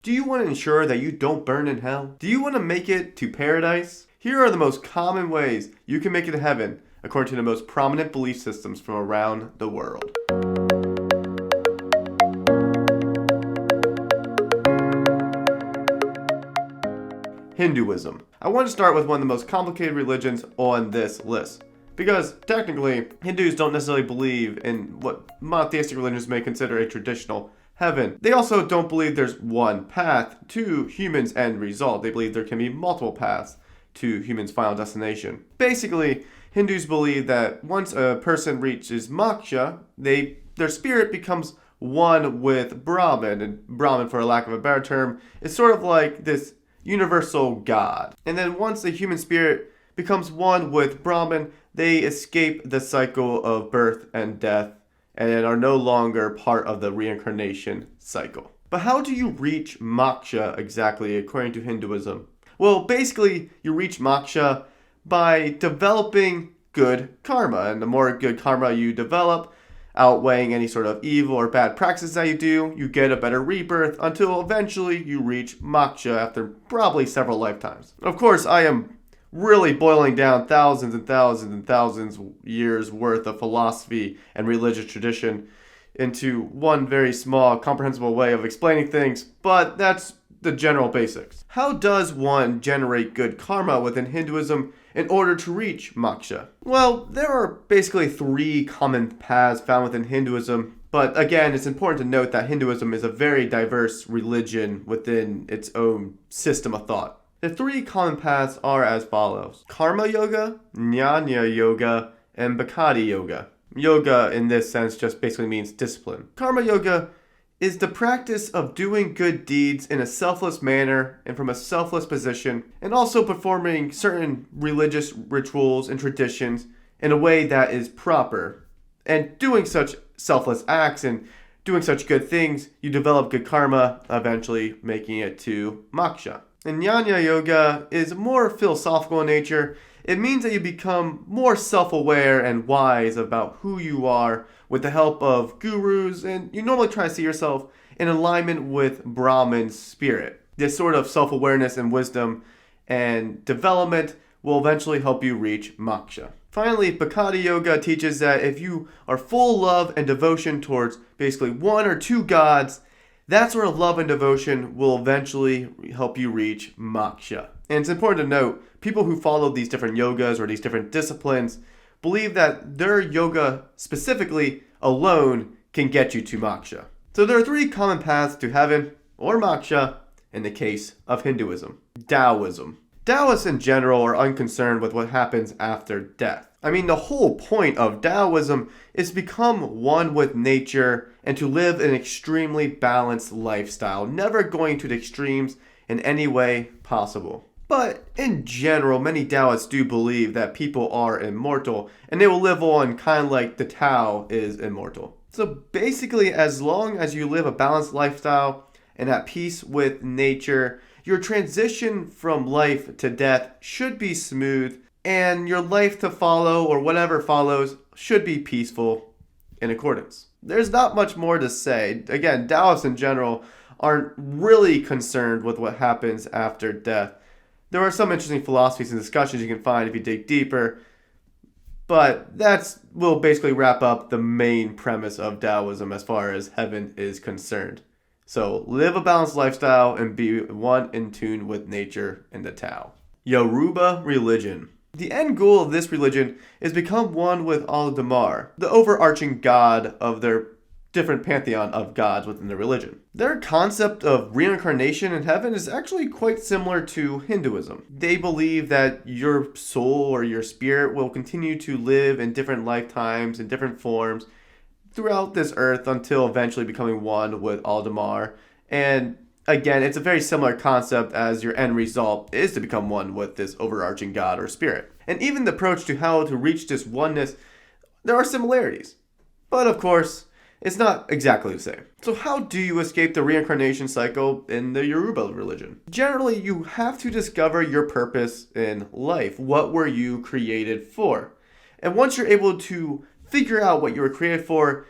Do you want to ensure that you don't burn in hell? Do you want to make it to paradise? Here are the most common ways you can make it to heaven according to the most prominent belief systems from around the world. Hinduism. I want to start with one of the most complicated religions on this list. Because technically, Hindus don't necessarily believe in what monotheistic religions may consider a traditional heaven. They also don't believe there's one path to humans' end result. They believe there can be multiple paths to humans' final destination. Basically, Hindus believe that once a person reaches moksha, their spirit becomes one with Brahman. And Brahman, for a lack of a better term, is sort of like this universal God. And then once the human spirit becomes one with Brahman, they escape the cycle of birth and death and are no longer part of the reincarnation cycle. But how do you reach moksha exactly according to Hinduism? Well, basically, you reach moksha by developing good karma. And the more good karma you develop, outweighing any sort of evil or bad practices that you do, you get a better rebirth until eventually you reach moksha after probably several lifetimes. Of course, I am really boiling down thousands and thousands and thousands years worth of philosophy and religious tradition into one very small, comprehensible way of explaining things, but that's the general basics. How does one generate good karma within Hinduism in order to reach moksha? Well, there are basically three common paths found within Hinduism, but again, it's important to note that Hinduism is a very diverse religion within its own system of thought. The three common paths are as follows: Karma Yoga, Jnana Yoga, and Bhakti Yoga. Yoga in this sense just basically means discipline. Karma Yoga is the practice of doing good deeds in a selfless manner and from a selfless position, and also performing certain religious rituals and traditions in a way that is proper. And doing such selfless acts and doing such good things, you develop good karma, eventually making it to moksha. And Jnana Yoga is more philosophical in nature. It means that you become more self-aware and wise about who you are with the help of gurus, and you normally try to see yourself in alignment with Brahman's spirit. This sort of self-awareness and wisdom and development will eventually help you reach moksha. Finally, Bhakti Yoga teaches that if you are full love and devotion towards basically one or two gods, that sort of love and devotion will eventually help you reach moksha. And it's important to note, people who follow these different yogas or these different disciplines believe that their yoga specifically alone can get you to moksha. So there are three common paths to heaven or moksha in the case of Hinduism. Taoism. Taoists in general are unconcerned with what happens after death. I mean, the whole point of Taoism is to become one with nature and to live an extremely balanced lifestyle, never going to the extremes in any way possible. But in general, many Taoists do believe that people are immortal and they will live on kind of like the Tao is immortal. So basically, as long as you live a balanced lifestyle and at peace with nature, your transition from life to death should be smooth, and your life to follow, or whatever follows, should be peaceful in accordance. There's not much more to say. Again, Taoists in general aren't really concerned with what happens after death. There are some interesting philosophies and discussions you can find if you dig deeper, but will basically wrap up the main premise of Taoism as far as heaven is concerned. So live a balanced lifestyle and be one in tune with nature and the Tao. Yoruba religion. The end goal of this religion is become one with Olodumare, the overarching god of their different pantheon of gods within the religion. Their concept of reincarnation in heaven is actually quite similar to Hinduism. They believe that your soul or your spirit will continue to live in different lifetimes, in different forms, throughout this earth until eventually becoming one with Olodumare. And again, it's a very similar concept as your end result is to become one with this overarching god or spirit. And even the approach to how to reach this oneness, there are similarities. But of course, it's not exactly the same. So how do you escape the reincarnation cycle in the Yoruba religion? Generally, you have to discover your purpose in life. What were you created for? And once you're able to figure out what you were created for,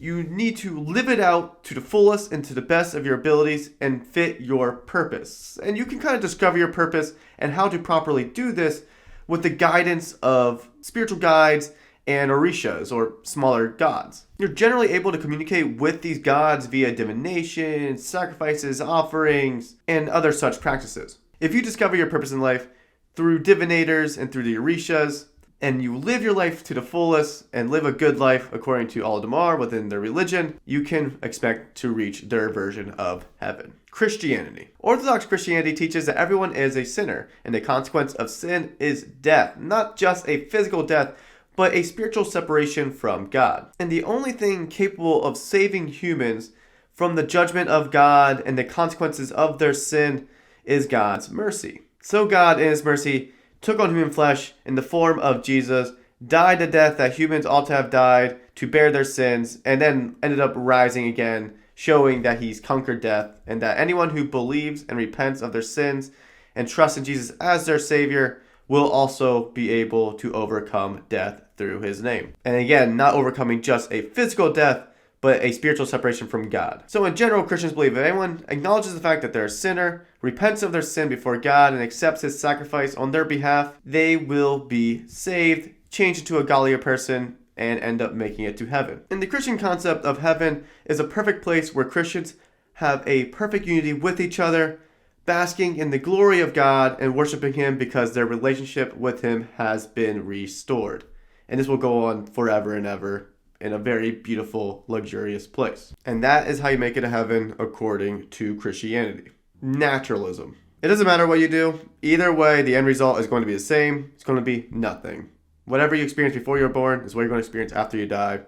You need to live it out to the fullest and to the best of your abilities and fit your purpose. And you can kind of discover your purpose and how to properly do this with the guidance of spiritual guides and orishas, or smaller gods. You're generally able to communicate with these gods via divination, sacrifices, offerings, and other such practices. If you discover your purpose in life through divinators and through the orishas, and you live your life to the fullest and live a good life according to Al-Damar within their religion, you can expect to reach their version of heaven. Christianity. Orthodox Christianity teaches that everyone is a sinner, and the consequence of sin is death. Not just a physical death, but a spiritual separation from God. And the only thing capable of saving humans from the judgment of God and the consequences of their sin is God's mercy. So God, in His mercy, took on human flesh in the form of Jesus, died the death that humans ought to have died to bear their sins, and then ended up rising again, showing that He's conquered death, and that anyone who believes and repents of their sins and trusts in Jesus as their Savior will also be able to overcome death through His name. And again, not overcoming just a physical death, but a spiritual separation from God. So in general, Christians believe if anyone acknowledges the fact that they're a sinner, repents of their sin before God, and accepts His sacrifice on their behalf, they will be saved, changed into a godlier person, and end up making it to heaven. And the Christian concept of heaven is a perfect place where Christians have a perfect unity with each other, basking in the glory of God and worshiping Him because their relationship with Him has been restored. And this will go on forever and ever in a very beautiful, luxurious place. And that is how you make it to heaven according to Christianity. Naturalism. It doesn't matter what you do. Either way, the end result is going to be the same. It's going to be nothing. Whatever you experience before you're born is what you're going to experience after you die.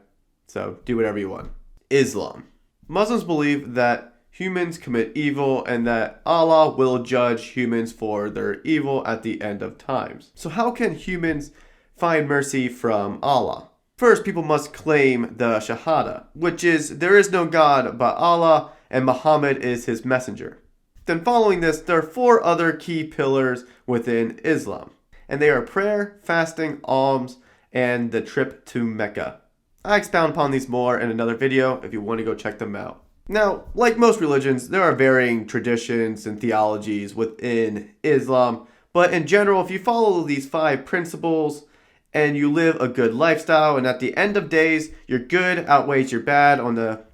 So do whatever you want. Islam. Muslims believe that humans commit evil and that Allah will judge humans for their evil at the end of times. So how can humans find mercy from Allah? First, people must claim the Shahada, which is there is no God but Allah and Muhammad is His messenger. Then following this, there are 4 other key pillars within Islam, and they are prayer, fasting, alms, and the trip to Mecca. I expound upon these more in another video if you want to go check them out. Now, like most religions, there are varying traditions and theologies within Islam, but in general, if you follow these 5 principles, and you live a good lifestyle, and at the end of days, your good outweighs your bad on the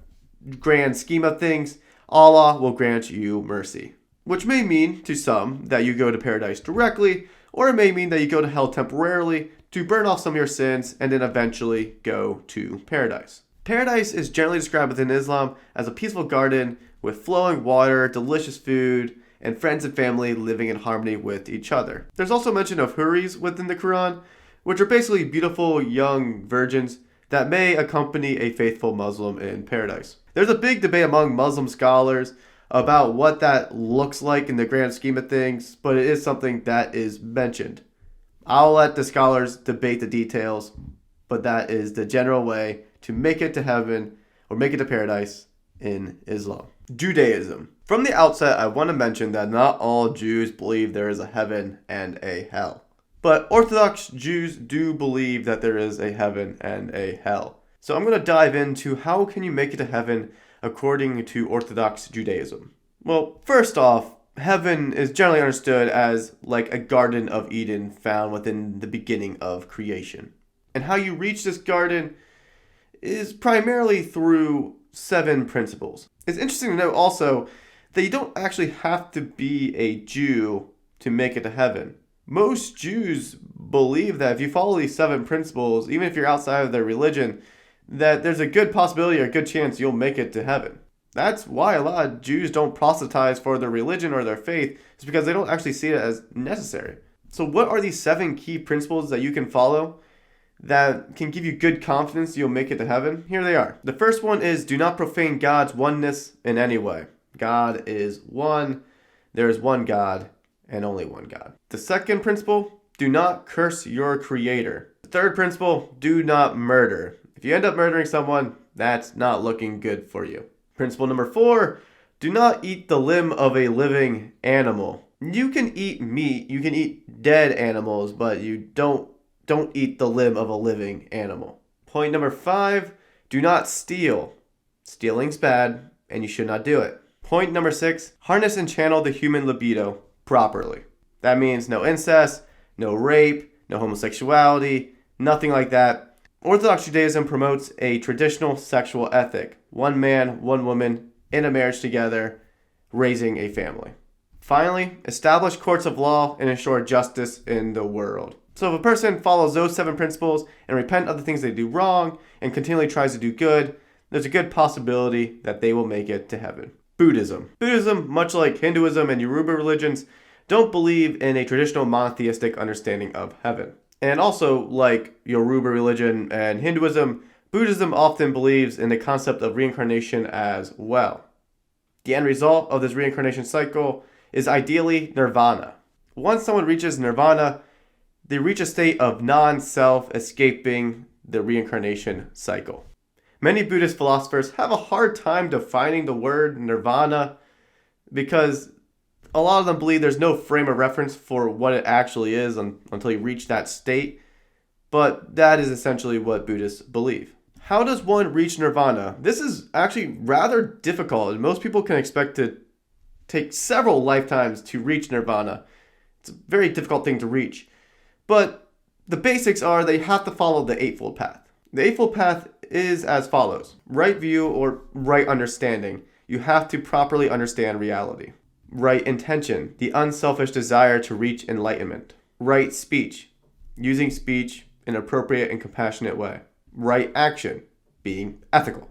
grand scheme of things, Allah will grant you mercy. Which may mean to some that you go to paradise directly, or it may mean that you go to hell temporarily to burn off some of your sins and then eventually go to paradise. Paradise is generally described within Islam as a peaceful garden with flowing water, delicious food, and friends and family living in harmony with each other. There's also mention of huris within the Quran, which are basically beautiful young virgins that may accompany a faithful Muslim in paradise. There's a big debate among Muslim scholars about what that looks like in the grand scheme of things, but it is something that is mentioned. I'll let the scholars debate the details, but that is the general way to make it to heaven or make it to paradise in Islam. Judaism. From the outset, I want to mention that not all Jews believe there is a heaven and a hell. But Orthodox Jews do believe that there is a heaven and a hell. So I'm going to dive into how can you make it to heaven according to Orthodox Judaism. Well, first off, heaven is generally understood as like a Garden of Eden found within the beginning of creation. And how you reach this garden is primarily through 7 principles. It's interesting to note also that you don't actually have to be a Jew to make it to heaven. Most Jews believe that if you follow these 7 principles, even if you're outside of their religion, that there's a good possibility or a good chance you'll make it to heaven. That's why a lot of Jews don't proselytize for their religion or their faith, is because they don't actually see it as necessary. So what are these 7 key principles that you can follow that can give you good confidence you'll make it to heaven? Here they are. The first one is do not profane God's oneness in any way. God is one. There is one God and only one God. The second principle, do not curse your creator. The third principle, do not murder. If you end up murdering someone, that's not looking good for you. Principle number 4, do not eat the limb of a living animal. You can eat meat, you can eat dead animals, but you don't eat the limb of a living animal. Point number 5, Do not steal. Stealing's bad, and you should not do it. Point number 6, harness and channel the human libido properly. That means no incest, no rape, no homosexuality, nothing like that. Orthodox Judaism promotes a traditional sexual ethic. One man, one woman, in a marriage together, raising a family. Finally, establish courts of law and ensure justice in the world. So if a person follows those 7 principles and repent of the things they do wrong and continually tries to do good, there's a good possibility that they will make it to heaven. Buddhism. Buddhism, much like Hinduism and Yoruba religions, don't believe in a traditional monotheistic understanding of heaven. And also, like Yoruba religion and Hinduism, Buddhism often believes in the concept of reincarnation as well. The end result of this reincarnation cycle is ideally nirvana. Once someone reaches nirvana, they reach a state of non-self, escaping the reincarnation cycle. Many Buddhist philosophers have a hard time defining the word nirvana because a lot of them believe there's no frame of reference for what it actually is until you reach that state. But that is essentially what Buddhists believe. How does one reach nirvana? This is actually rather difficult, and most people can expect to take several lifetimes to reach nirvana. It's a very difficult thing to reach. But the basics are they have to follow the Eightfold Path. The Eightfold Path is as follows. Right view or right understanding. You have to properly understand reality. Right intention, the unselfish desire to reach enlightenment. Right speech, using speech in an appropriate and compassionate way. Right action, being ethical.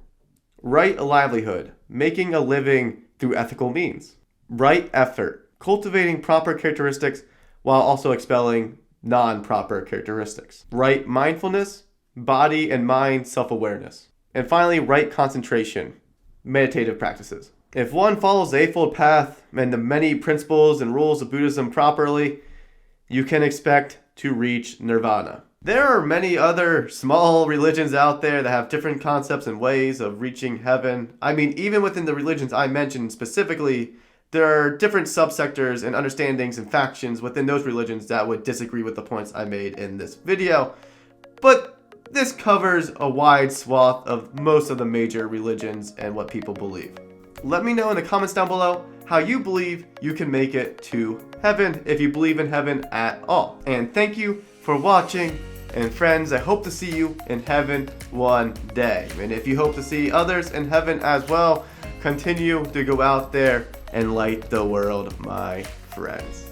Right livelihood, making a living through ethical means. Right effort, cultivating proper characteristics while also expelling non-proper characteristics. Right mindfulness, body and mind self-awareness. And finally, right concentration, meditative practices. If one follows the Eightfold Path and the many principles and rules of Buddhism properly, you can expect to reach nirvana. There are many other small religions out there that have different concepts and ways of reaching heaven. I mean, even within the religions I mentioned specifically, there are different subsectors and understandings and factions within those religions that would disagree with the points I made in this video. But this covers a wide swath of most of the major religions and what people believe. Let me know in the comments down below how you believe you can make it to heaven, if you believe in heaven at all. And thank you for watching. And friends, I hope to see you in heaven one day. And if you hope to see others in heaven as well, continue to go out there and light the world, my friends.